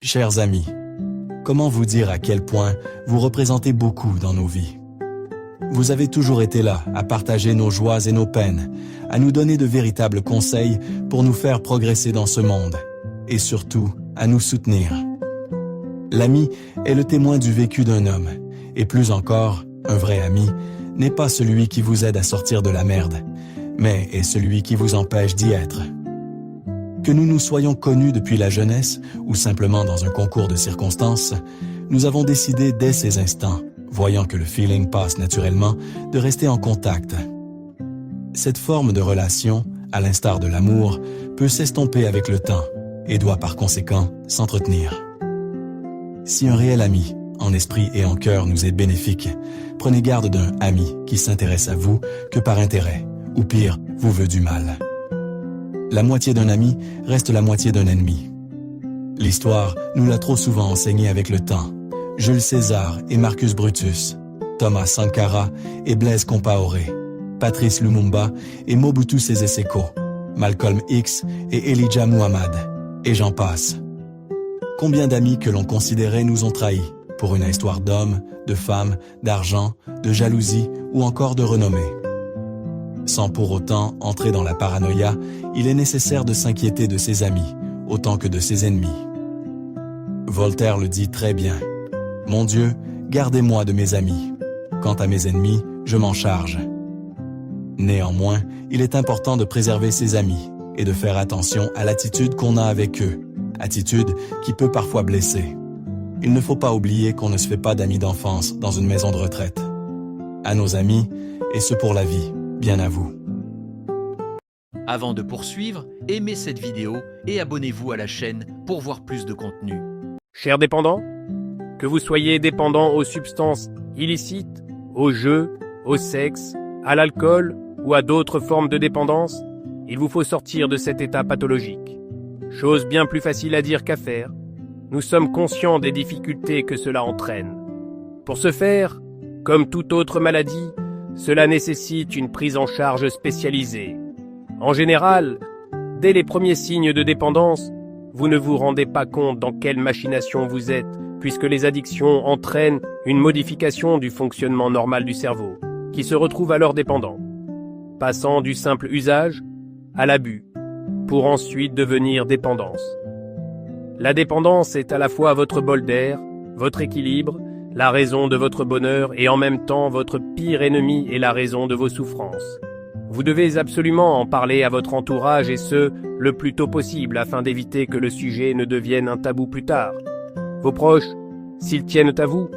Chers amis, comment vous dire à quel point vous représentez beaucoup dans nos vies? Vous avez toujours été là à partager nos joies et nos peines, à nous donner de véritables conseils pour nous faire progresser dans ce monde, et surtout à nous soutenir. L'ami est le témoin du vécu d'un homme, et plus encore, un vrai ami n'est pas celui qui vous aide à sortir de la merde, mais est celui qui vous empêche d'y être. Que nous nous soyons connus depuis la jeunesse ou simplement dans un concours de circonstances, nous avons décidé dès ces instants, voyant que le feeling passe naturellement, de rester en contact. Cette forme de relation, à l'instar de l'amour, peut s'estomper avec le temps et doit par conséquent s'entretenir. Si un réel ami, en esprit et en cœur, nous est bénéfique, prenez garde d'un ami qui s'intéresse à vous que par intérêt, ou pire, vous veut du mal. La moitié d'un ami reste la moitié d'un ennemi. L'histoire nous l'a trop souvent enseigné avec le temps. Jules César et Marcus Brutus, Thomas Sankara et Blaise Compaoré, Patrice Lumumba et Mobutu Sese Seko, Malcolm X et Elijah Muhammad, et j'en passe. Combien d'amis que l'on considérait nous ont trahis pour une histoire d'hommes, de femmes, d'argent, de jalousie ou encore de renommée. Sans pour autant entrer dans la paranoïa, il est nécessaire de s'inquiéter de ses amis, autant que de ses ennemis. Voltaire le dit très bien. « Mon Dieu, gardez-moi de mes amis. Quant à mes ennemis, je m'en charge. » Néanmoins, il est important de préserver ses amis et de faire attention à l'attitude qu'on a avec eux, attitude qui peut parfois blesser. Il ne faut pas oublier qu'on ne se fait pas d'amis d'enfance dans une maison de retraite. À nos amis, et ce pour la vie. Bien à vous. Avant de poursuivre, aimez cette vidéo et abonnez-vous à la chaîne pour voir plus de contenu. Chers dépendants, que vous soyez dépendants aux substances illicites, aux jeux, au sexe, à l'alcool ou à d'autres formes de dépendance, il vous faut sortir de cet état pathologique. Chose bien plus facile à dire qu'à faire. Nous sommes conscients des difficultés que cela entraîne. Pour ce faire, comme toute autre maladie, cela nécessite une prise en charge spécialisée. En général, dès les premiers signes de dépendance, vous ne vous rendez pas compte dans quelle machination vous êtes, puisque les addictions entraînent une modification du fonctionnement normal du cerveau, qui se retrouve alors dépendant, passant du simple usage à l'abus, pour ensuite devenir dépendance. La dépendance est à la fois votre bol d'air, votre équilibre, la raison de votre bonheur et en même temps votre pire ennemi et la raison de vos souffrances. Vous devez absolument en parler à votre entourage et ce, le plus tôt possible afin d'éviter que le sujet ne devienne un tabou plus tard. Vos proches, s'ils tiennent à vous,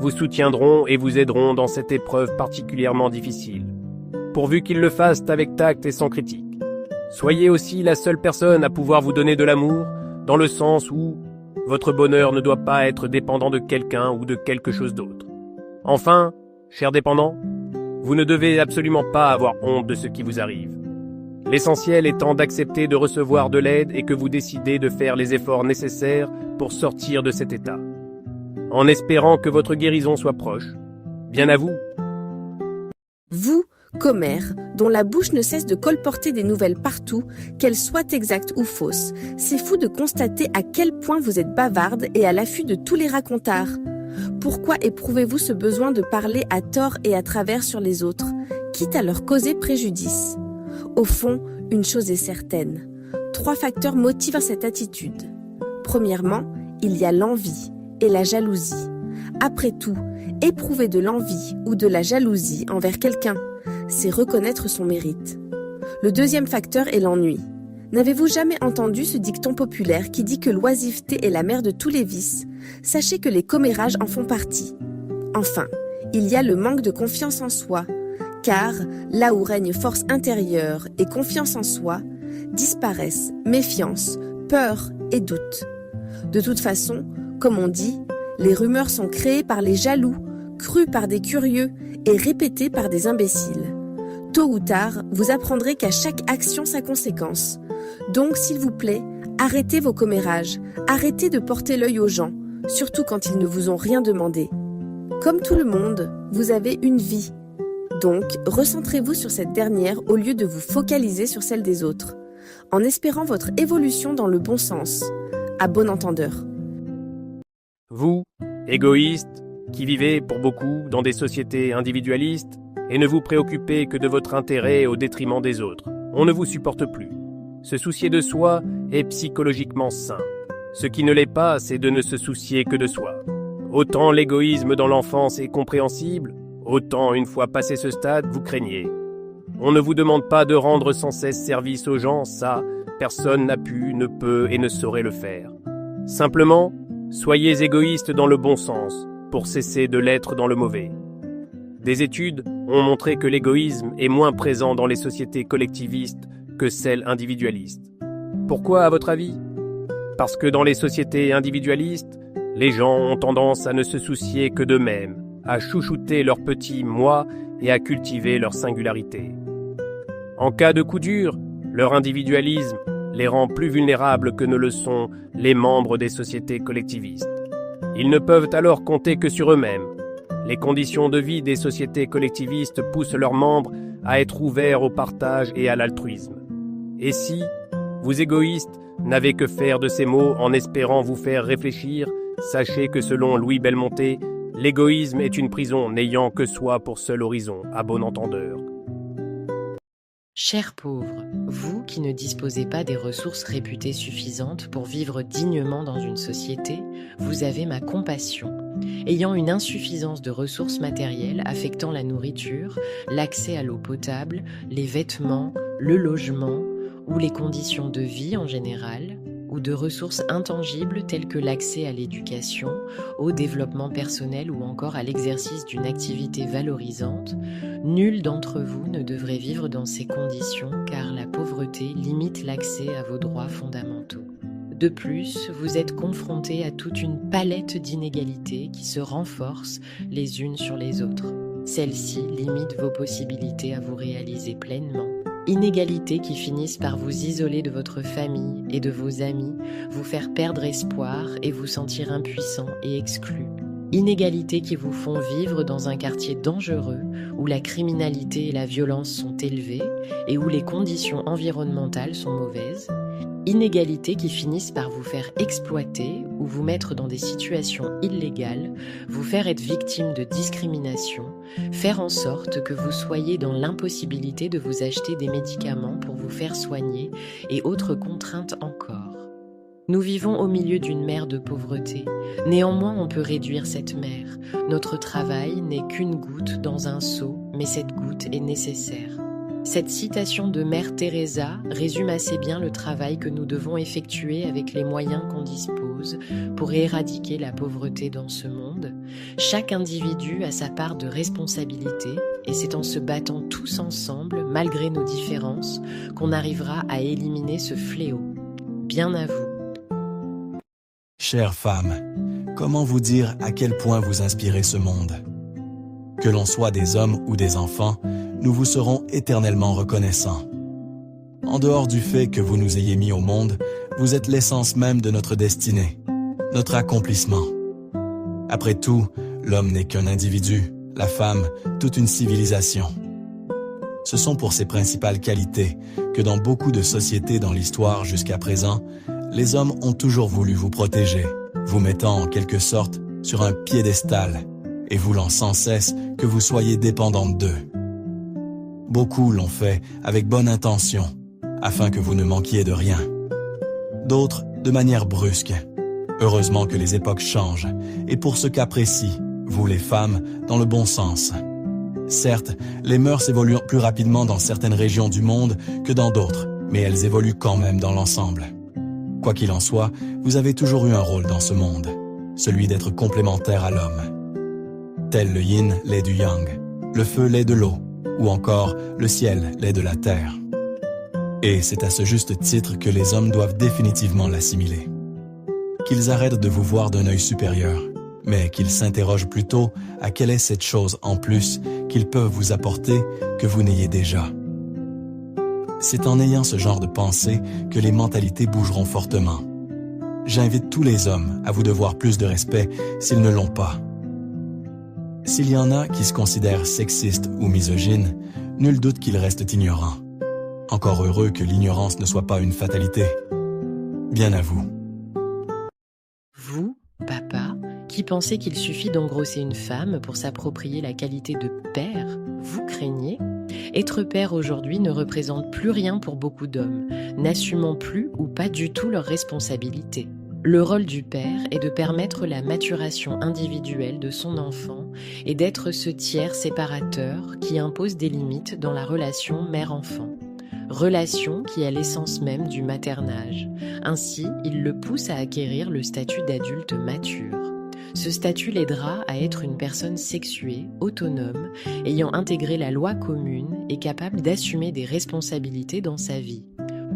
vous soutiendront et vous aideront dans cette épreuve particulièrement difficile, pourvu qu'ils le fassent avec tact et sans critique. Soyez aussi la seule personne à pouvoir vous donner de l'amour, dans le sens où votre bonheur ne doit pas être dépendant de quelqu'un ou de quelque chose d'autre. Enfin, chers dépendants, vous ne devez absolument pas avoir honte de ce qui vous arrive. L'essentiel étant d'accepter de recevoir de l'aide et que vous décidez de faire les efforts nécessaires pour sortir de cet état. En espérant que votre guérison soit proche. Bien à vous. Vous, commère, dont la bouche ne cesse de colporter des nouvelles partout, qu'elles soient exactes ou fausses, c'est fou de constater à quel point vous êtes bavarde et à l'affût de tous les racontards. Pourquoi éprouvez-vous ce besoin de parler à tort et à travers sur les autres, quitte à leur causer préjudice? Au fond, une chose est certaine. 3 facteurs motivent cette attitude. Premièrement, il y a l'envie et la jalousie. Après tout, éprouver de l'envie ou de la jalousie envers quelqu'un, c'est reconnaître son mérite. Le deuxième facteur est l'ennui. N'avez-vous jamais entendu ce dicton populaire qui dit que l'oisiveté est la mère de tous les vices? Sachez que les commérages en font partie. Enfin, il y a le manque de confiance en soi, car là où règne force intérieure et confiance en soi, disparaissent méfiance, peur et doute. De toute façon, comme on dit, les rumeurs sont créées par les jaloux, crues par des curieux et répétées par des imbéciles. Tôt ou tard, vous apprendrez qu'à chaque action sa conséquence. Donc, s'il vous plaît, arrêtez vos commérages, arrêtez de porter l'œil aux gens, surtout quand ils ne vous ont rien demandé. Comme tout le monde, vous avez une vie. Donc, recentrez-vous sur cette dernière au lieu de vous focaliser sur celle des autres, en espérant votre évolution dans le bon sens. À bon entendeur. Vous, égoïstes, qui vivez pour beaucoup dans des sociétés individualistes et ne vous préoccupez que de votre intérêt au détriment des autres, on ne vous supporte plus. Se soucier de soi est psychologiquement sain. Ce qui ne l'est pas, c'est de ne se soucier que de soi. Autant l'égoïsme dans l'enfance est compréhensible, autant une fois passé ce stade, vous craignez. On ne vous demande pas de rendre sans cesse service aux gens, ça, personne n'a pu, ne peut et ne saurait le faire. Simplement, soyez égoïste dans le bon sens, pour cesser de l'être dans le mauvais. Des études ont montré que l'égoïsme est moins présent dans les sociétés collectivistes que celles individualistes. Pourquoi, à votre avis ? Parce que dans les sociétés individualistes, les gens ont tendance à ne se soucier que d'eux-mêmes, à chouchouter leur petit moi et à cultiver leur singularité. En cas de coup dur, leur individualisme les rend plus vulnérables que ne le sont les membres des sociétés collectivistes. Ils ne peuvent alors compter que sur eux-mêmes. Les conditions de vie des sociétés collectivistes poussent leurs membres à être ouverts au partage et à l'altruisme. Et si, vous égoïstes, n'avez que faire de ces mots en espérant vous faire réfléchir, sachez que selon Louis Belmonté, l'égoïsme est une prison n'ayant que soi pour seul horizon, à bon entendeur. Chers pauvres, vous qui ne disposez pas des ressources réputées suffisantes pour vivre dignement dans une société, vous avez ma compassion. Ayant une insuffisance de ressources matérielles affectant la nourriture, l'accès à l'eau potable, les vêtements, le logement ou les conditions de vie en général, ou de ressources intangibles telles que l'accès à l'éducation, au développement personnel ou encore à l'exercice d'une activité valorisante, nul d'entre vous ne devrait vivre dans ces conditions car la pauvreté limite l'accès à vos droits fondamentaux. De plus, vous êtes confrontés à toute une palette d'inégalités qui se renforcent les unes sur les autres. Celles-ci limitent vos possibilités à vous réaliser pleinement. Inégalités qui finissent par vous isoler de votre famille et de vos amis, vous faire perdre espoir et vous sentir impuissant et exclu. Inégalités qui vous font vivre dans un quartier dangereux où la criminalité et la violence sont élevées et où les conditions environnementales sont mauvaises. Inégalités qui finissent par vous faire exploiter ou vous mettre dans des situations illégales, vous faire être victime de discrimination, faire en sorte que vous soyez dans l'impossibilité de vous acheter des médicaments pour vous faire soigner et autres contraintes encore. Nous vivons au milieu d'une mer de pauvreté. Néanmoins, on peut réduire cette mer. Notre travail n'est qu'une goutte dans un seau, mais cette goutte est nécessaire. Cette citation de Mère Teresa résume assez bien le travail que nous devons effectuer avec les moyens qu'on dispose pour éradiquer la pauvreté dans ce monde. Chaque individu a sa part de responsabilité et c'est en se battant tous ensemble, malgré nos différences, qu'on arrivera à éliminer ce fléau. Bien à vous. Chère femme, comment vous dire à quel point vous inspirez ce monde? Que l'on soit des hommes ou des enfants, nous vous serons éternellement reconnaissants. En dehors du fait que vous nous ayez mis au monde, vous êtes l'essence même de notre destinée, notre accomplissement. Après tout, l'homme n'est qu'un individu, la femme, toute une civilisation. Ce sont pour ces principales qualités que dans beaucoup de sociétés dans l'histoire jusqu'à présent, les hommes ont toujours voulu vous protéger, vous mettant en quelque sorte sur un piédestal et voulant sans cesse que vous soyez dépendante d'eux. Beaucoup l'ont fait avec bonne intention, afin que vous ne manquiez de rien. D'autres, de manière brusque. Heureusement que les époques changent, et pour ce cas précis, vous les femmes, dans le bon sens. Certes, les mœurs évoluent plus rapidement dans certaines régions du monde que dans d'autres, mais elles évoluent quand même dans l'ensemble. Quoi qu'il en soit, vous avez toujours eu un rôle dans ce monde, celui d'être complémentaire à l'homme. Tel le yin l'est du yang, le feu l'est de l'eau, ou encore le ciel l'est de la terre. Et c'est à ce juste titre que les hommes doivent définitivement l'assimiler. Qu'ils arrêtent de vous voir d'un œil supérieur, mais qu'ils s'interrogent plutôt à quelle est cette chose en plus qu'ils peuvent vous apporter que vous n'ayez déjà. C'est en ayant ce genre de pensée que les mentalités bougeront fortement. J'invite tous les hommes à vous devoir plus de respect s'ils ne l'ont pas. S'il y en a qui se considèrent sexistes ou misogynes, nul doute qu'ils restent ignorants. Encore heureux que l'ignorance ne soit pas une fatalité. Bien à vous. Vous, papa, qui pensez qu'il suffit d'engrosser une femme pour s'approprier la qualité de père, vous craignez ? Être père aujourd'hui ne représente plus rien pour beaucoup d'hommes, n'assumant plus ou pas du tout leurs responsabilités. Le rôle du père est de permettre la maturation individuelle de son enfant et d'être ce tiers séparateur qui impose des limites dans la relation mère-enfant. Relation qui est l'essence même du maternage. Ainsi, il le pousse à acquérir le statut d'adulte mature. Ce statut l'aidera à être une personne sexuée, autonome, ayant intégré la loi commune et capable d'assumer des responsabilités dans sa vie.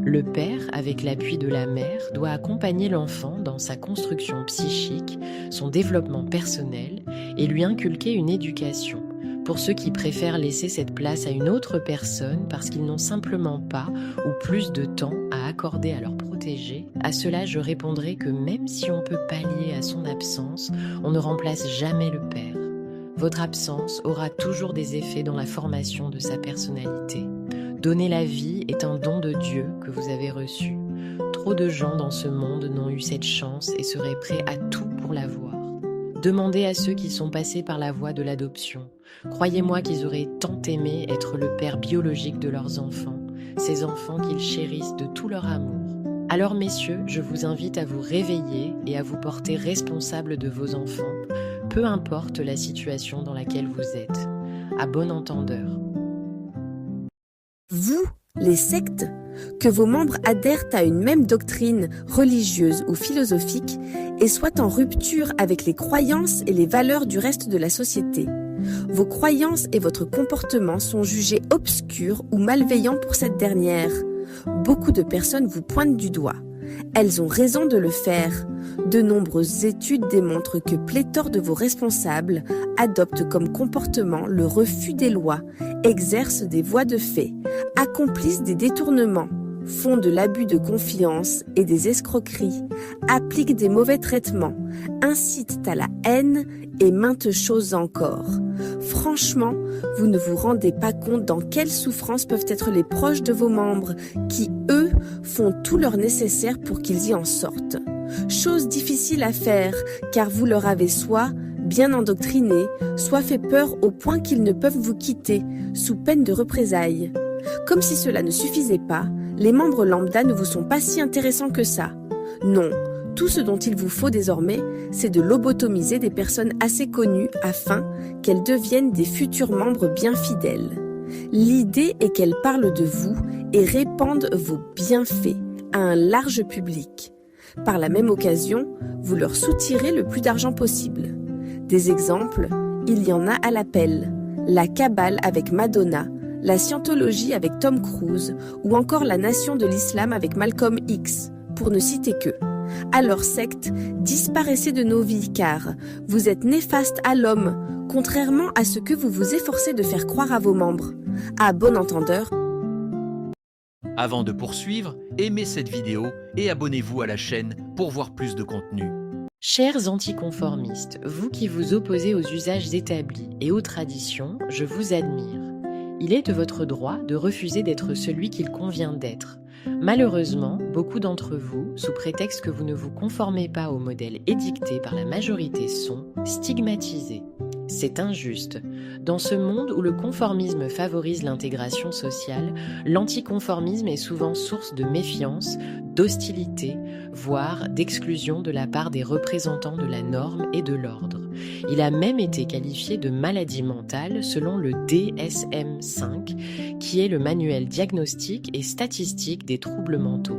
Le père, avec l'appui de la mère, doit accompagner l'enfant dans sa construction psychique, son développement personnel et lui inculquer une éducation. Pour ceux qui préfèrent laisser cette place à une autre personne parce qu'ils n'ont simplement pas ou plus de temps à accorder à leur protégé, à cela je répondrai que même si on peut pallier à son absence, on ne remplace jamais le père. Votre absence aura toujours des effets dans la formation de sa personnalité. Donner la vie est un don de Dieu que vous avez reçu. Trop de gens dans ce monde n'ont eu cette chance et seraient prêts à tout pour l'avoir. Demandez à ceux qui sont passés par la voie de l'adoption. Croyez-moi qu'ils auraient tant aimé être le père biologique de leurs enfants, ces enfants qu'ils chérissent de tout leur amour. Alors messieurs, je vous invite à vous réveiller et à vous porter responsable de vos enfants, peu importe la situation dans laquelle vous êtes. À bon entendeur. Vous, les sectes, que vos membres adhèrent à une même doctrine religieuse ou philosophique et soient en rupture avec les croyances et les valeurs du reste de la société. Vos croyances et votre comportement sont jugés obscurs ou malveillants pour cette dernière. Beaucoup de personnes vous pointent du doigt. Elles ont raison de le faire. De nombreuses études démontrent que pléthore de vos responsables adoptent comme comportement le refus des lois, exercent des voies de fait, accomplissent des détournements, font de l'abus de confiance et des escroqueries, appliquent des mauvais traitements, incitent à la haine et maintes choses encore. Franchement, vous ne vous rendez pas compte dans quelles souffrances peuvent être les proches de vos membres qui, eux, font tout leur nécessaire pour qu'ils y en sortent. Chose difficile à faire, car vous leur avez soit bien endoctrinés, soit fait peur au point qu'ils ne peuvent vous quitter, sous peine de représailles. Comme si cela ne suffisait pas, les membres lambda ne vous sont pas si intéressants que ça. Non, tout ce dont il vous faut désormais, c'est de lobotomiser des personnes assez connues afin qu'elles deviennent des futurs membres bien fidèles. L'idée est qu'elles parlent de vous et répandent vos bienfaits à un large public. Par la même occasion, vous leur soutirez le plus d'argent possible. Des exemples, il y en a à l'appel. La Kabbale avec Madonna, la Scientologie avec Tom Cruise ou encore la Nation de l'Islam avec Malcolm X, pour ne citer que. Alors secte, disparaissez de nos vies car vous êtes néfaste à l'homme, contrairement à ce que vous vous efforcez de faire croire à vos membres. À bon entendeur. Avant de poursuivre, aimez cette vidéo et abonnez-vous à la chaîne pour voir plus de contenu. Chers anticonformistes, vous qui vous opposez aux usages établis et aux traditions, je vous admire. Il est de votre droit de refuser d'être celui qu'il convient d'être. Malheureusement, beaucoup d'entre vous, sous prétexte que vous ne vous conformez pas au modèle édicté par la majorité, sont stigmatisés. C'est injuste. Dans ce monde où le conformisme favorise l'intégration sociale, l'anticonformisme est souvent source de méfiance, d'hostilité, voire d'exclusion de la part des représentants de la norme et de l'ordre. Il a même été qualifié de maladie mentale selon le DSM-5, qui est le manuel diagnostique et statistique des troubles mentaux.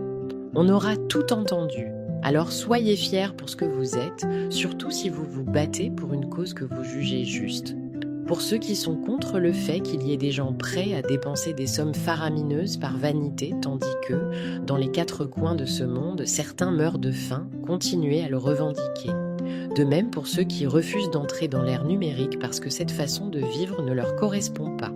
On aura tout entendu. Alors soyez fiers pour ce que vous êtes, surtout si vous vous battez pour une cause que vous jugez juste. Pour ceux qui sont contre le fait qu'il y ait des gens prêts à dépenser des sommes faramineuses par vanité, tandis que, dans les quatre coins de ce monde, certains meurent de faim, continuez à le revendiquer. De même pour ceux qui refusent d'entrer dans l'ère numérique parce que cette façon de vivre ne leur correspond pas.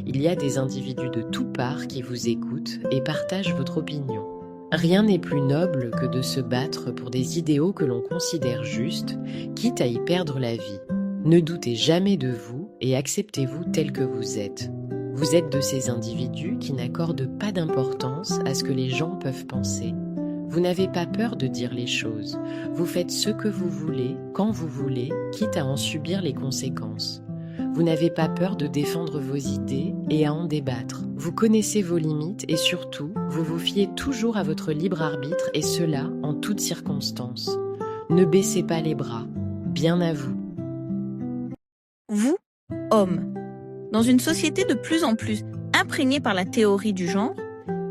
Il y a des individus de tous parts qui vous écoutent et partagent votre opinion. Rien n'est plus noble que de se battre pour des idéaux que l'on considère justes, quitte à y perdre la vie. Ne doutez jamais de vous et acceptez-vous tel que vous êtes. Vous êtes de ces individus qui n'accordent pas d'importance à ce que les gens peuvent penser. Vous n'avez pas peur de dire les choses. Vous faites ce que vous voulez, quand vous voulez, quitte à en subir les conséquences. Vous n'avez pas peur de défendre vos idées et à en débattre. Vous connaissez vos limites et surtout, vous vous fiez toujours à votre libre arbitre et cela en toutes circonstances. Ne baissez pas les bras. Bien à vous. Vous, hommes, dans une société de plus en plus imprégnée par la théorie du genre,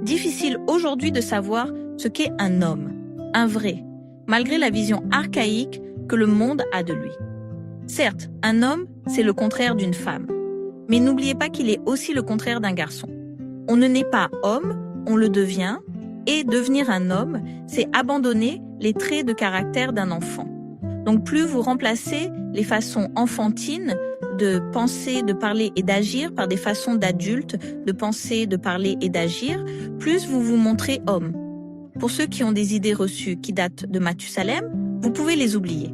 difficile aujourd'hui de savoir ce qu'est un homme, un vrai, malgré la vision archaïque que le monde a de lui. Certes, un homme, c'est le contraire d'une femme, mais n'oubliez pas qu'il est aussi le contraire d'un garçon. On ne naît pas homme, on le devient, et devenir un homme, c'est abandonner les traits de caractère d'un enfant. Donc plus vous remplacez les façons enfantines de penser, de parler et d'agir par des façons d'adultes de penser, de parler et d'agir, plus vous vous montrez homme. Pour ceux qui ont des idées reçues qui datent de Mathusalem, vous pouvez les oublier.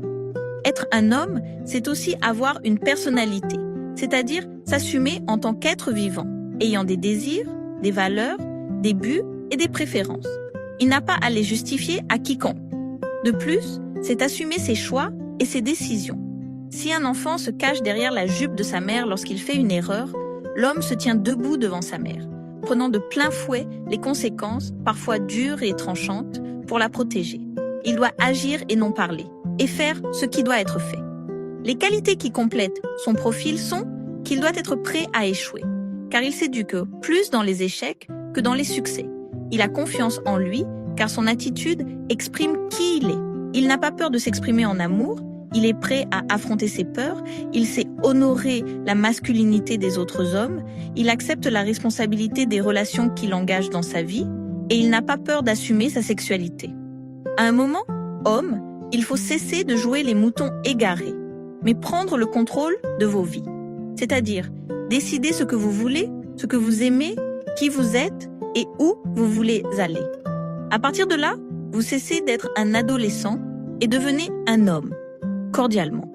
Être un homme, c'est aussi avoir une personnalité, c'est-à-dire s'assumer en tant qu'être vivant, ayant des désirs, des valeurs, des buts et des préférences. Il n'a pas à les justifier à quiconque. De plus, c'est assumer ses choix et ses décisions. Si un enfant se cache derrière la jupe de sa mère lorsqu'il fait une erreur, l'homme se tient debout devant sa mère, prenant de plein fouet les conséquences, parfois dures et tranchantes, pour la protéger. Il doit agir et non parler, et faire ce qui doit être fait. Les qualités qui complètent son profil sont qu'il doit être prêt à échouer, car il s'éduque plus dans les échecs que dans les succès. Il a confiance en lui, car son attitude exprime qui il est. Il n'a pas peur de s'exprimer en amour, il est prêt à affronter ses peurs, il sait honorer la masculinité des autres hommes, il accepte la responsabilité des relations qu'il engage dans sa vie, et il n'a pas peur d'assumer sa sexualité. À un moment, homme, il faut cesser de jouer les moutons égarés, mais prendre le contrôle de vos vies. C'est-à-dire, décider ce que vous voulez, ce que vous aimez, qui vous êtes et où vous voulez aller. À partir de là, vous cessez d'être un adolescent et devenez un homme, cordialement.